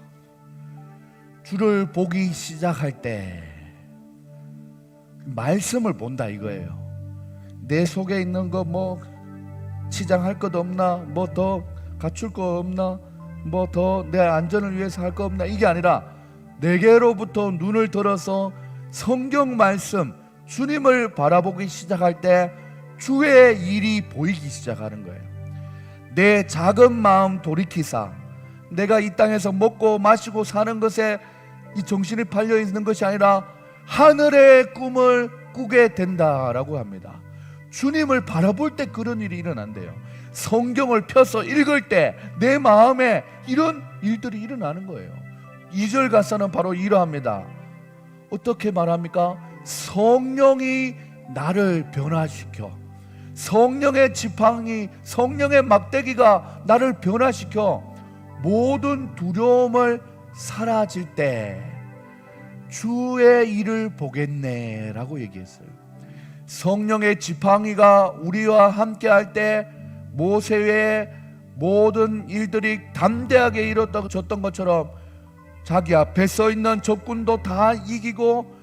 주를 보기 시작할 때 말씀을 본다 이거예요. 내 속에 있는 거 뭐 치장할 것 없나, 뭐 더 갖출 거 없나, 뭐 더 내 안전을 위해서 할 거 없나, 이게 아니라 내게로부터 눈을 들어서 성경 말씀 주님을 바라보기 시작할 때 주의 일이 보이기 시작하는 거예요. 내 작은 마음 돌이키사 내가 이 땅에서 먹고 마시고 사는 것에 이 정신이 팔려 있는 것이 아니라 하늘의 꿈을 꾸게 된다라고 합니다. 주님을 바라볼 때 그런 일이 일어난대요. 성경을 펴서 읽을 때 내 마음에 이런 일들이 일어나는 거예요. 2절 가사는 바로 이러합니다. 어떻게 말합니까? 성령이 나를 변화시켜, 성령의 지팡이, 성령의 막대기가 나를 변화시켜 모든 두려움을 사라질 때 주의 일을 보겠네 라고 얘기했어요. 성령의 지팡이가 우리와 함께 할 때 모세의 모든 일들이 담대하게 이루어졌던 것처럼 자기 앞에 서 있는 적군도 다 이기고,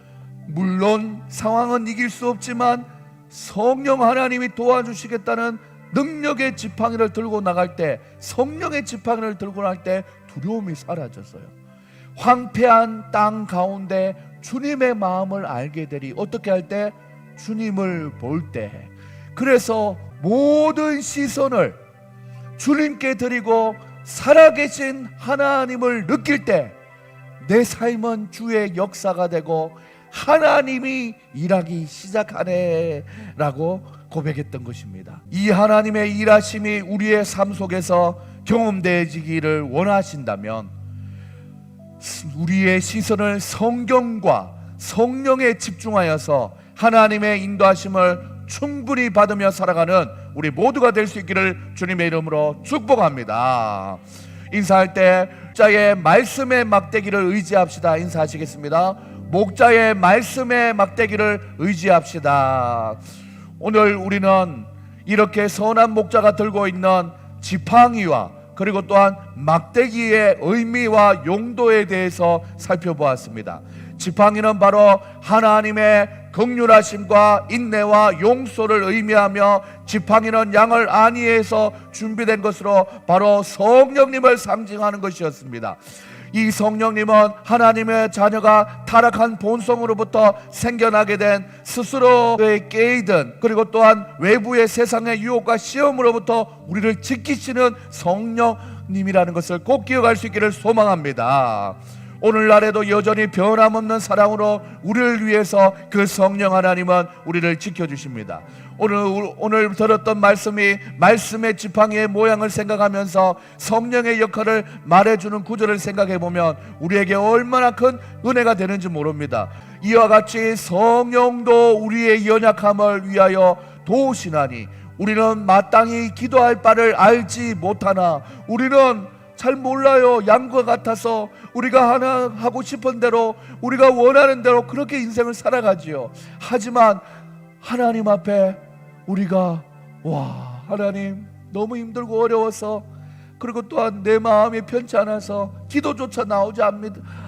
물론 상황은 이길 수 없지만 성령 하나님이 도와주시겠다는 능력의 지팡이를 들고 나갈 때, 성령의 지팡이를 들고 나갈 때 두려움이 사라졌어요. 황폐한 땅 가운데 주님의 마음을 알게 되리. 어떻게 할 때? 주님을 볼 때. 그래서 모든 시선을 주님께 드리고 살아계신 하나님을 느낄 때 내 삶은 주의 역사가 되고 하나님이 일하기 시작하네 라고 고백했던 것입니다. 이 하나님의 일하심이 우리의 삶 속에서 경험되어지기를 원하신다면 우리의 시선을 성경과 성령에 집중하여서 하나님의 인도하심을 충분히 받으며 살아가는 우리 모두가 될 수 있기를 주님의 이름으로 축복합니다. 인사할 때 자의 말씀의 막대기를 의지합시다. 인사하시겠습니다. 목자의 말씀의 막대기를 의지합시다. 오늘 우리는 이렇게 선한 목자가 들고 있는 지팡이와 그리고 또한 막대기의 의미와 용도에 대해서 살펴보았습니다. 지팡이는 바로 하나님의 긍휼하심과 인내와 용서를 의미하며, 지팡이는 양을 안위해서 준비된 것으로 바로 성령님을 상징하는 것이었습니다. 이 성령님은 하나님의 자녀가 타락한 본성으로부터 생겨나게 된 스스로의 깨이든 그리고 또한 외부의 세상의 유혹과 시험으로부터 우리를 지키시는 성령님이라는 것을 꼭 기억할 수 있기를 소망합니다. 오늘날에도 여전히 변함없는 사랑으로 우리를 위해서 그 성령 하나님은 우리를 지켜주십니다. 오늘 들었던 말씀이 말씀의 지팡이의 모양을 생각하면서 성령의 역할을 말해주는 구절을 생각해보면 우리에게 얼마나 큰 은혜가 되는지 모릅니다. 이와 같이 성령도 우리의 연약함을 위하여 도우시나니 우리는 마땅히 기도할 바를 알지 못하나, 우리는 잘 몰라요. 양과 같아서 우리가 하나 하고 싶은 대로, 우리가 원하는 대로 그렇게 인생을 살아가지요. 하지만 하나님 앞에 우리가 하나님 너무 힘들고 어려워서, 그리고 또한 내 마음이 편치 않아서 기도조차 나오지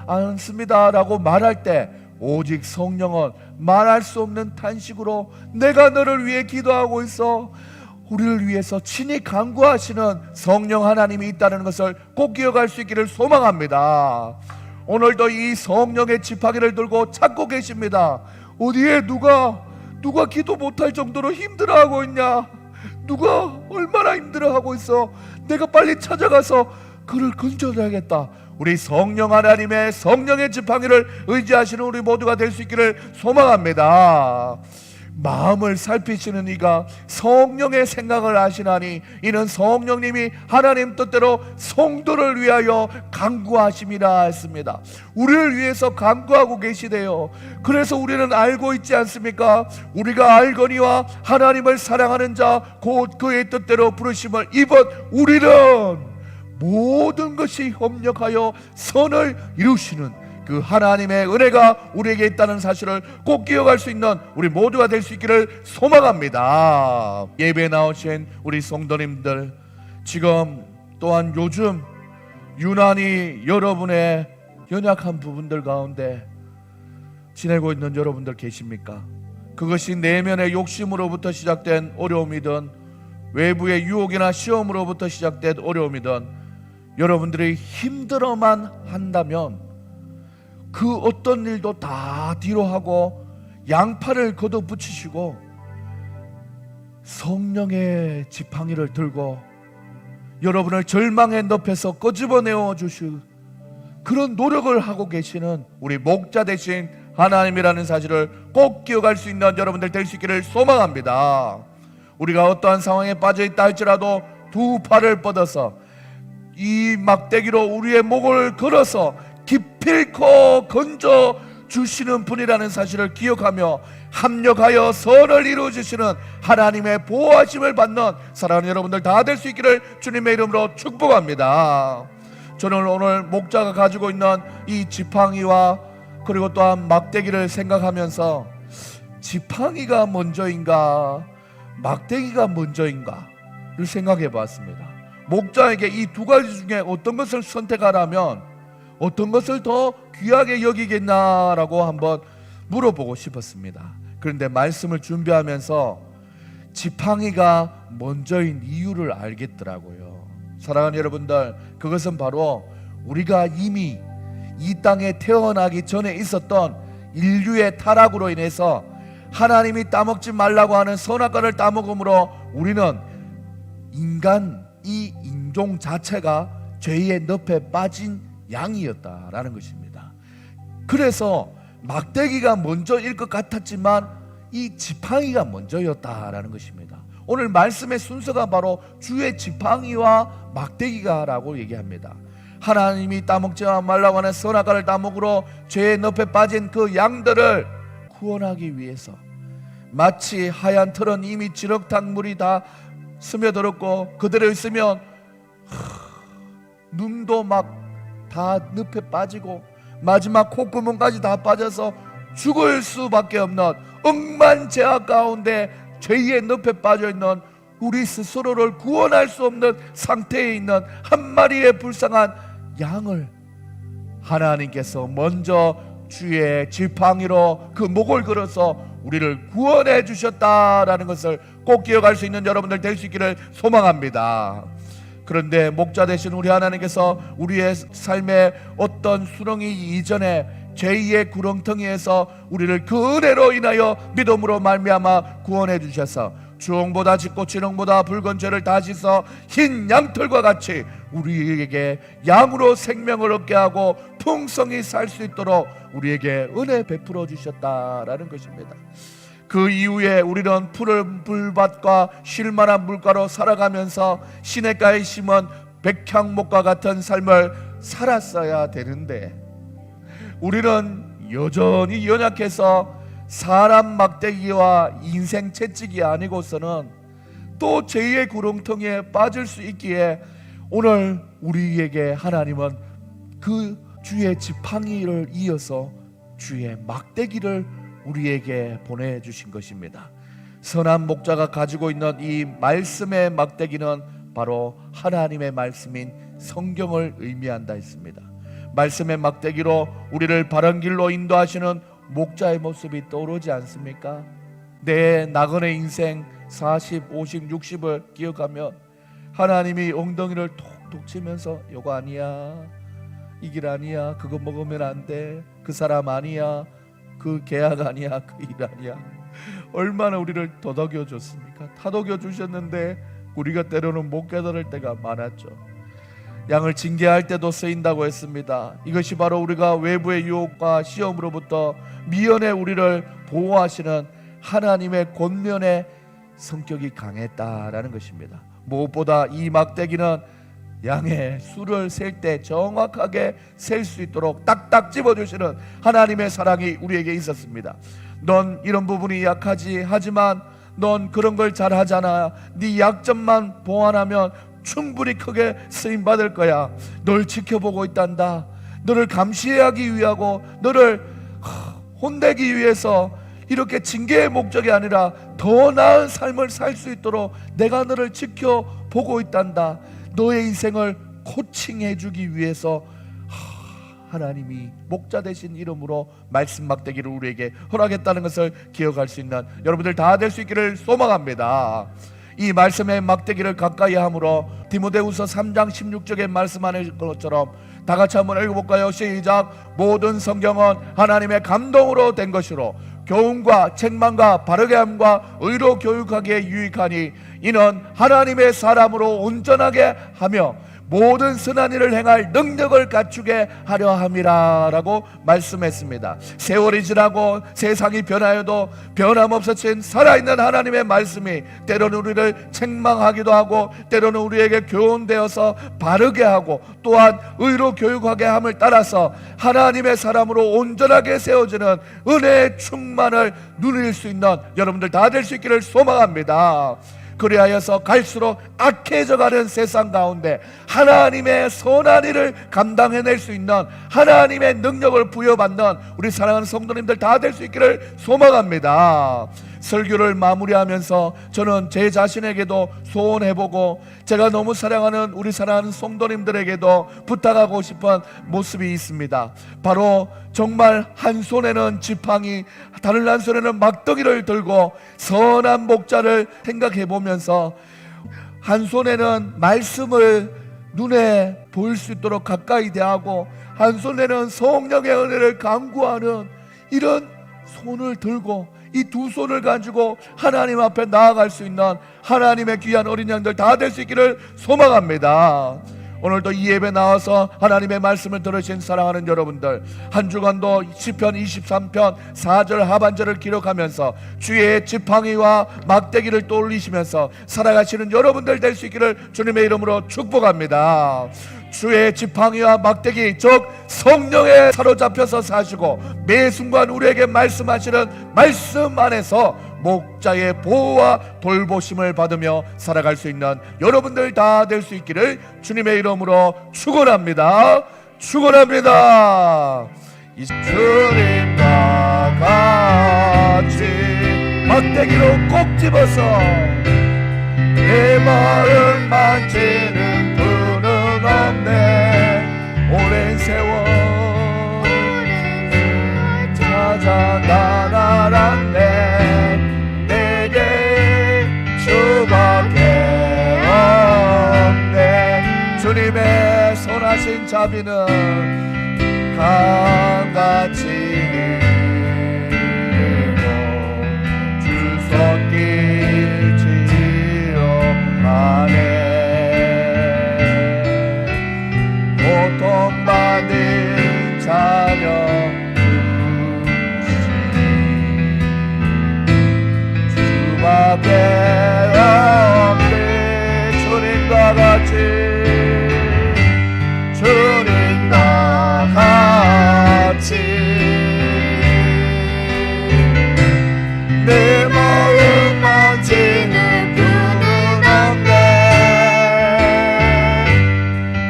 않습니다 라고 말할 때, 오직 성령은 말할 수 없는 탄식으로 내가 너를 위해 기도하고 있어, 우리를 위해서 친히 간구하시는 성령 하나님이 있다는 것을 꼭 기억할 수 있기를 소망합니다. 오늘도 이 성령의 지팡이를 들고 찾고 계십니다. 어디에 누가 기도 못할 정도로 힘들어하고 있냐? 누가 얼마나 힘들어하고 있어? 내가 빨리 찾아가서 그를 건져줘야겠다. 우리 성령 하나님의 성령의 지팡이를 의지하시는 우리 모두가 될 수 있기를 소망합니다. 마음을 살피시는 이가 성령의 생각을 하시나니 이는 성령님이 하나님 뜻대로 성도를 위하여 간구하심이라 했습니다. 우리를 위해서 간구하고 계시대요. 그래서 우리는 알고 있지 않습니까? 우리가 알거니와 하나님을 사랑하는 자 곧 그의 뜻대로 부르심을 입은 우리는 모든 것이 협력하여 선을 이루시는 그 하나님의 은혜가 우리에게 있다는 사실을 꼭 기억할 수 있는 우리 모두가 될 수 있기를 소망합니다. 예배에 나오신 우리 성도님들, 지금 또한 요즘 유난히 여러분의 연약한 부분들 가운데 지내고 있는 여러분들 계십니까? 그것이 내면의 욕심으로부터 시작된 어려움이든 외부의 유혹이나 시험으로부터 시작된 어려움이든, 여러분들이 힘들어만 한다면 그 어떤 일도 다 뒤로 하고 양팔을 걷어붙이시고 성령의 지팡이를 들고 여러분을 절망의 늪에서 끄집어내어 주실 그런 노력을 하고 계시는 우리 목자 되신 하나님이라는 사실을 꼭 기억할 수 있는 여러분들 될 수 있기를 소망합니다. 우리가 어떠한 상황에 빠져 있다 할지라도 두 팔을 뻗어서 이 막대기로 우리의 목을 걸어서 기필코 건져 주시는 분이라는 사실을 기억하며 합력하여 선을 이루어 주시는 하나님의 보호하심을 받는 사랑하는 여러분들 다 될 수 있기를 주님의 이름으로 축복합니다. 저는 오늘 목자가 가지고 있는 이 지팡이와 그리고 또한 막대기를 생각하면서 지팡이가 먼저인가 막대기가 먼저인가를 생각해 보았습니다. 목자에게 이 두 가지 중에 어떤 것을 선택하라면 어떤 것을 더 귀하게 여기겠나라고 한번 물어보고 싶었습니다. 그런데 말씀을 준비하면서 지팡이가 먼저인 이유를 알겠더라고요. 사랑하는 여러분들, 그것은 바로 우리가 이미 이 땅에 태어나기 전에 있었던 인류의 타락으로 인해서 하나님이 따먹지 말라고 하는 선악과를 따먹음으로 우리는 이 인종 자체가 죄의 늪에 빠진 양이었다라는 것입니다. 그래서 막대기가 먼저일 것 같았지만 이 지팡이가 먼저였다라는 것입니다. 오늘 말씀의 순서가 바로 주의 지팡이와 막대기가라고 얘기합니다. 하나님이 따먹지 말라고 하는 선악과를 따먹으러 죄의 늪에 빠진 그 양들을 구원하기 위해서, 마치 하얀 털은 이미 진흙탕 물이 다 스며들었고 그대로 있으면 눈도 막 다 늪에 빠지고 마지막 콧구멍까지 다 빠져서 죽을 수밖에 없는 억만제약 가운데 죄의 늪에 빠져있는 우리 스스로를 구원할 수 없는 상태에 있는 한 마리의 불쌍한 양을 하나님께서 먼저 주의 지팡이로 그 목을 걸어서 우리를 구원해 주셨다라는 것을 꼭 기억할 수 있는 여러분들 될 수 있기를 소망합니다. 그런데 목자 되신 우리 하나님께서 우리의 삶에 어떤 수렁이 이전에 죄의 구렁텅이에서 우리를 그 은혜로 인하여 믿음으로 말미암아 구원해 주셔서 주홍보다 짙고 진홍보다 붉은 죄를 다 씻어 흰 양털과 같이 우리에게 양으로 생명을 얻게 하고 풍성히 살 수 있도록 우리에게 은혜 베풀어 주셨다라는 것입니다. 그 이후에 우리는 푸른 불밭과 쉴만한 물가로 살아가면서 시냇가에 심은 백향목과 같은 삶을 살았어야 되는데 우리는 여전히 연약해서 사람 막대기와 인생 채찍이 아니고서는 또 죄의 구렁텅이에 빠질 수 있기에 오늘 우리에게 하나님은 그 주의 지팡이를 이어서 주의 막대기를 우리에게 보내주신 것입니다. 선한 목자가 가지고 있는 이 말씀의 막대기는 바로 하나님의 말씀인 성경을 의미한다 했습니다. 말씀의 막대기로 우리를 바른 길로 인도하시는 목자의 모습이 떠오르지 않습니까? 내 나그네 인생 40, 50, 60을 기억하면 하나님이 엉덩이를 톡톡 치면서 이거 아니야, 이 길 아니야, 그거 먹으면 안 돼, 그 사람 아니야, 그 계약 아니야, 그 일 아니야, 얼마나 우리를 도덕여 줬습니까? 타독여 주셨는데 우리가 때로는 못 깨달을 때가 많았죠. 양을 징계할 때도 쓰인다고 했습니다. 이것이 바로 우리가 외부의 유혹과 시험으로부터 미연에 우리를 보호하시는 하나님의 권면의 성격이 강했다라는 것입니다. 무엇보다 이 막대기는 양의 수를 셀 때 정확하게 셀 수 있도록 딱딱 집어주시는 하나님의 사랑이 우리에게 있었습니다. 넌 이런 부분이 약하지, 하지만 넌 그런 걸 잘하잖아. 네 약점만 보완하면 충분히 크게 쓰임받을 거야. 널 지켜보고 있단다. 너를 감시하기 위하고 너를 혼내기 위해서 이렇게 징계의 목적이 아니라 더 나은 삶을 살 수 있도록 내가 너를 지켜보고 있단다. 너의 인생을 코칭해 주기 위해서 하나님이 목자 되신 이름으로 말씀 막대기를 우리에게 허락했다는 것을 기억할 수 있는 여러분들 다 될 수 있기를 소망합니다. 이 말씀의 막대기를 가까이 함으로 디모데후서 3장 16절에 말씀하는 것처럼 다 같이 한번 읽어볼까요? 시작. 모든 성경은 하나님의 감동으로 된 것이로 교훈과 책망과 바르게 함과 의로 교육하기에 유익하니 이는 하나님의 사람으로 온전하게 하며 모든 선한 일을 행할 능력을 갖추게 하려 함이라 라고 말씀했습니다. 세월이 지나고 세상이 변하여도 변함없으신 살아있는 하나님의 말씀이 때로는 우리를 책망하기도 하고 때로는 우리에게 교훈되어서 바르게 하고 또한 의로 교육하게 함을 따라서 하나님의 사람으로 온전하게 세워지는 은혜의 충만을 누릴 수 있는 여러분들 다 될 수 있기를 소망합니다. 그리하여서 갈수록 악해져가는 세상 가운데 하나님의 선한 일을 감당해낼 수 있는 하나님의 능력을 부여받는 우리 사랑하는 성도님들 다 될 수 있기를 소망합니다. 설교를 마무리하면서 저는 제 자신에게도 소원해보고 제가 너무 사랑하는 우리 사랑하는 성도님들에게도 부탁하고 싶은 모습이 있습니다. 바로 정말 한 손에는 지팡이, 다른 한 손에는 막대기를 들고 선한 목자를 생각해보면서 한 손에는 말씀을 눈에 보일 수 있도록 가까이 대하고 한 손에는 성령의 은혜를 간구하는 이런 손을 들고 이 두 손을 가지고 하나님 앞에 나아갈 수 있는 하나님의 귀한 어린 양들 다 될 수 있기를 소망합니다. 오늘도 이 예배 나와서 하나님의 말씀을 들으신 사랑하는 여러분들, 한 주간도 시편 23편 4절 하반절을 기록하면서 주의 지팡이와 막대기를 떠올리시면서 살아가시는 여러분들 될 수 있기를 주님의 이름으로 축복합니다. 주의 지팡이와 막대기 즉 성령에 사로잡혀서 사시고 매 순간 우리에게 말씀하시는 말씀 안에서 목자의 보호와 돌보심을 받으며 살아갈 수 있는 여러분들 다 될 수 있기를 주님의 이름으로 축원합니다. 축원합니다. 주님과 같이 막대기로 꼭 집어서 내 마음 만지는 분은 없네. 오랜 세월 찾아 나날았네. 내게 주밖에 없네. 주님의 선하신 자비는 강같이 흐르고 주 손길 지어가네. 고통받는 자녀 주밖에 없네. 주님과 같이 내 마음 만지는 분은 없네.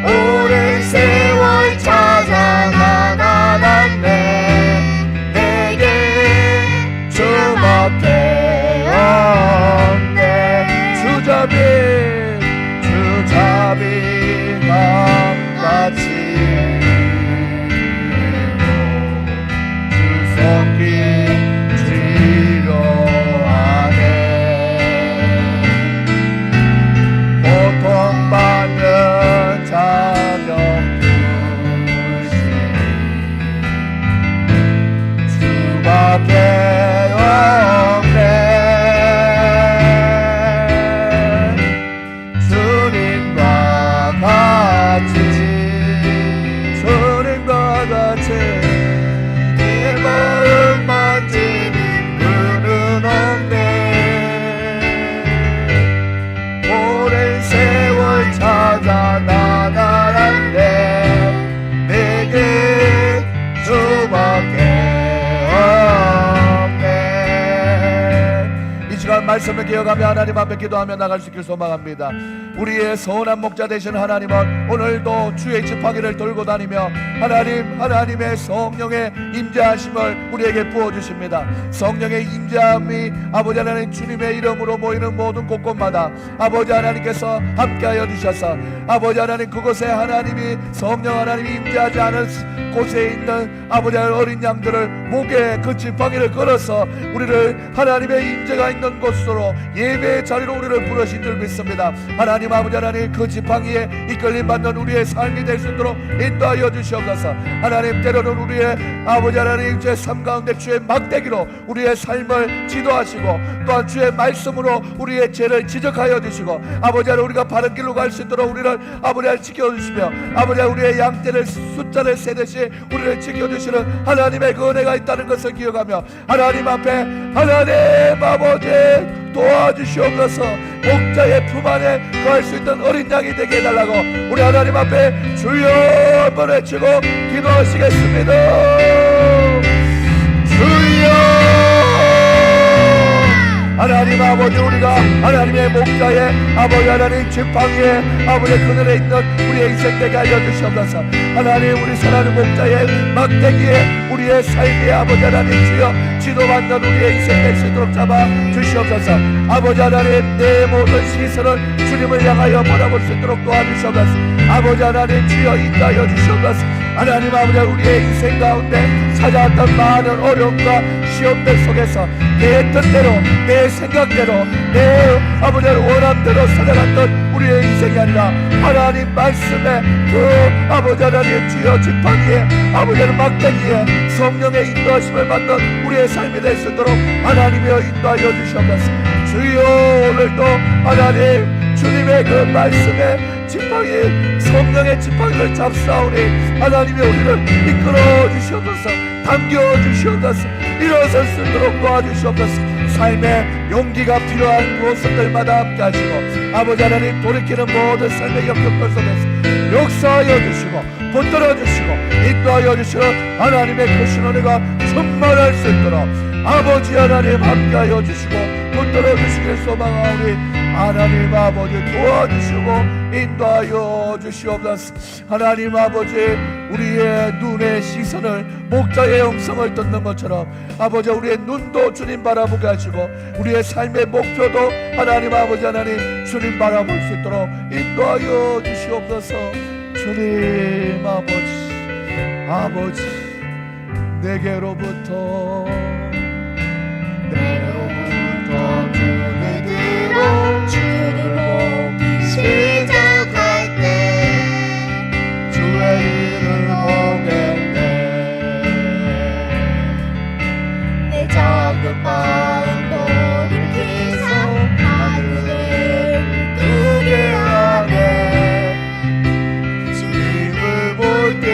오랜 세월 찾아 나날았네. 내게 주밖에 없네. 주자비가 같이 고통받는 자녀 주밖에 없네. 주님과 같이 내 마음 만지는 분은 없네. 오랜 세월 찾아 나날았네. 내게 주밖에 없네. 이 시간 말씀을 기억하며 하나님 앞에 기도하며 나갈 수 있길 소망합니다. 우리의 선한 목자 되신 하나님은 오늘도 주의 지팡이를 들고 다니며 하나님의 성령의 임재하심을 우리에게 부어주십니다. 성령의 임재함이 아버지 하나님 주님의 이름으로 모이는 모든 곳곳마다 아버지 하나님께서 함께하여 주셔서 아버지 하나님 그곳에 하나님이 성령 하나님이 임재하지 않은 곳에 있는 아버지 하나님 어린 양들을 목에 그 지팡이를 걸어서 우리를 하나님의 임재가 있는 곳으로 예배의 자리로 우리를 부르신 줄 믿습니다. 하나님 아버지 하나님 그 지팡이에 이끌림 받는 우리의 삶이 될 수 있도록 인도하여 주시옵소서. 하나님 때로는 우리의 아버지 하나님 제 삶 가운데 주의 막대기로 우리의 삶을 지도하시고 또한 주의 말씀으로 우리의 죄를 지적하여 주시고 아버지 하나님 우리가 바른 길로 갈 수 있도록 우리를 아버지 하나님 지켜주시며 아버지 하나님 우리의 양떼를 숫자를 세듯이 우리를 지켜주시는 하나님의 그 은혜가 있다는 것을 기억하며 하나님 앞에 하나님 아버지 도와주시옵소서. 목자의 품 안에 거할 수 있는 어린 양이 되게 해달라고 우리 하나님 앞에 주여 한번 외치고 기도하시겠습니다. 주여 하나님 아버지 우리가 하나님의 목자의 아버지 하나님 지팡이에 아버지 그늘에 있는 우리의 인생 되게 알려주시옵소서. 하나님 우리 사랑하는 목자의 막대기에 우리의 삶의 아버지 하나님 주여 지도받는 우리의 인생 될 수 있도록 잡아주시옵소서. 아버지 하나님 내 모든 시선을 주님을 향하여 바라볼 수 있도록 도와주시옵소서. 아버지 하나님 주여 인도하여 주시옵소서. 하나님 아버지 우리의 인생 가운데 찾아왔던 많은 어려움과 시험들 속에서 내 뜻대로 내 생각대로 내 아버지 원함대로 살아갔던 우리의 인생이 아니라 하나님 말씀에 그 아버지 하나님 주여 지팡이에 아버지 하나님 막대기에 성령의 인도하심을 받는 우리의 삶이 될 수 있도록 하나님이여 인도하여 주시옵소서. 주여 오늘도 하나님 주님의 그 말씀에 지팡이 성령의 지팡이를 잡사오니 하나님이 우리를 이끌어 주시옵소서. 당겨 주시옵소서. 일어설 수 있도록 도와주시옵소서. 삶에 용기가 필요한 모습들마다 함께 하시고 아버지 하나님 돌이키는 모든 삶의 역경들 속에서 역사하여 주시고 붙들어 주시고 인도하여 주시는 하나님의 크신 은혜가 충만할 수 있도록 아버지 하나님 함께하여 주시고 붙들어 주시길 소망하오니 하나님 아버지 도와주시고 인도하여 주시옵소서. 하나님 아버지 우리의 눈의 시선을 목자의 음성을 듣는 것처럼 아버지 우리의 눈도 주님 바라보게 하시고 우리의 삶의 목표도 하나님 아버지 하나님 주님 바라볼 수 있도록 인도하여 주시옵소서. 주님 아버지 내게로부터 주님으로 주를 보기 시작할 때 주의 이름을 보겠네. 내 작은 마음도 일으키소 하늘을 크게 하네. 주님을 볼 때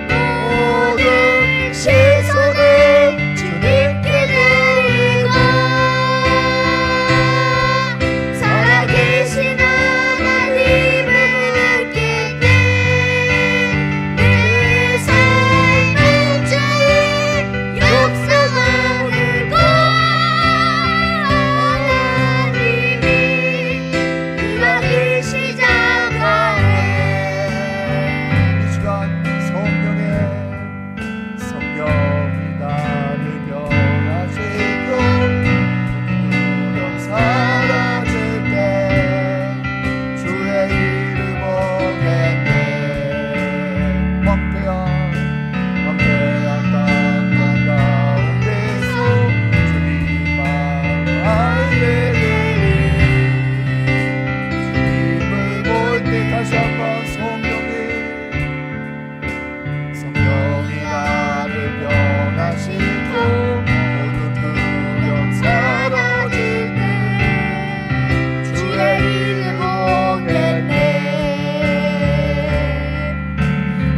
모든 시선을 주님께 드리고 살아계신 하나님을 느낄 때 내 삶은 주의 역사가 되고 하나님이 일하기 시작하네. 이 시간 성령이 나를 변화시켜 두려움 사라질 때 주의 이름 보겠네. 황폐한 땅 한가운데서 주님만 알게 되리. 주님을 볼 때 다시 한번 성령이 나를 변화시고 모든 두려움 사라질 때 주의 이름 보겠네.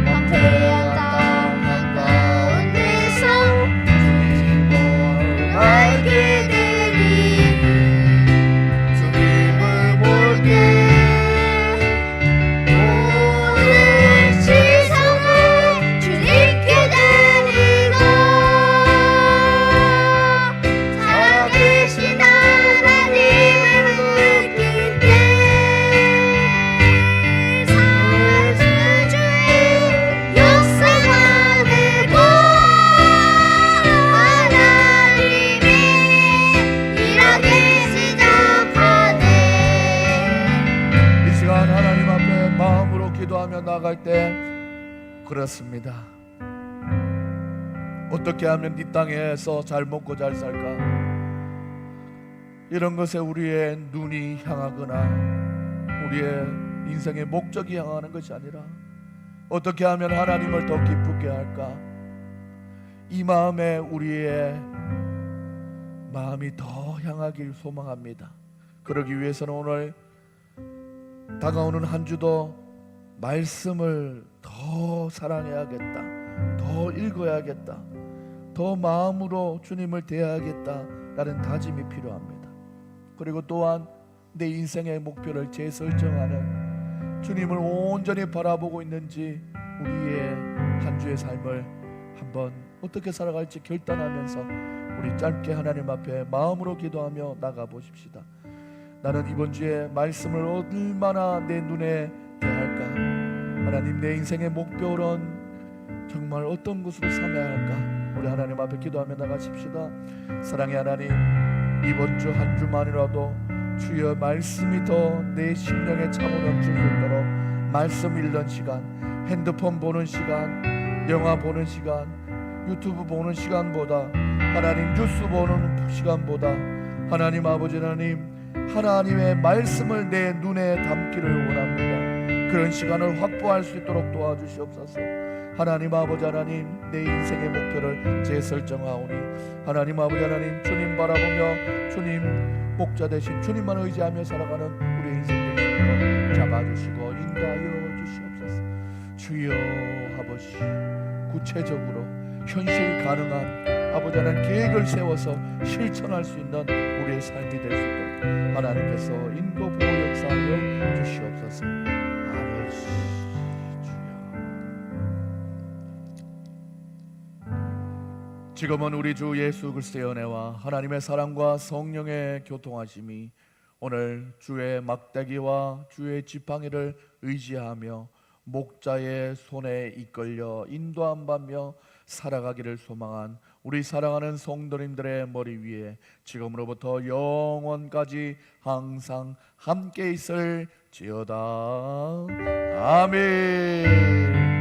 황폐한 땅 한가운데서 주님을 알게 되리. 주님을 볼 때 모든 시선을 주님께 드리고 살아계신 하나님을 느낄 때 삶은 주의 역사가 되고 하나님이 일하기 시작하네. 이 시간 하나님 앞에 마음으로 기도하며 나갈 때 그렇습니다. 어떻게 하면 이 땅에서 잘 먹고 잘 살까? 이런 것에 우리의 눈이 향하거나 우리의 인생의 목적이 향하는 것이 아니라 어떻게 하면 하나님을 더 기쁘게 할까? 이 마음에 우리의 마음이 더 향하길 소망합니다. 그러기 위해서는 오늘 다가오는 한 주도 말씀을 더 사랑해야겠다, 더 읽어야겠다, 더 마음으로 주님을 대해야겠다라는 다짐이 필요합니다. 그리고 또한 내 인생의 목표를 재설정하는 주님을 온전히 바라보고 있는지 우리의 한 주의 삶을 한번 어떻게 살아갈지 결단하면서 우리 짧게 하나님 앞에 마음으로 기도하며 나가 보십시다. 나는 이번 주에 말씀을 얼마나 내 눈에 대할까? 하나님, 내 인생의 목표는 정말 어떤 것으로 삼아야 할까? 우리 하나님 앞에 기도하며 나가십시다. 사랑의 하나님, 이번 주 한 주만이라도 주여 말씀이 더 내 심령에 차오르는 줄 수 있도록 말씀 읽는 시간, 핸드폰 보는 시간, 영화 보는 시간, 유튜브 보는 시간보다, 하나님 뉴스 보는 시간보다 하나님 아버지 하나님, 하나님의 말씀을 내 눈에 담기를 원합니다. 그런 시간을 확보할 수 있도록 도와주시옵소서. 하나님 아버지 하나님, 내 인생의 목표를 재설정하오니 하나님 아버지 하나님, 주님 바라보며 주님 목자 되신 주님만 의지하며 살아가는 우리의 인생 될 수 있도록 잡아주시고 인도하여 주시옵소서. 주여 아버지, 구체적으로 현실 가능한 아버지 하나님 계획을 세워서 실천할 수 있는 우리의 삶이 될 수 있도록 하나님께서 인도 보호 역사하여 주시옵소서. 아버지 주여, 지금은 우리 주 예수 그리스도의 은혜와 하나님의 사랑과 성령의 교통하심이 오늘 주의 막대기와 주의 지팡이를 의지하며 목자의 손에 이끌려 인도함 받며 살아가기를 소망한 우리 사랑하는 성도님들의 머리 위에 지금으로부터 영원까지 항상 함께 있을지어다. 아멘.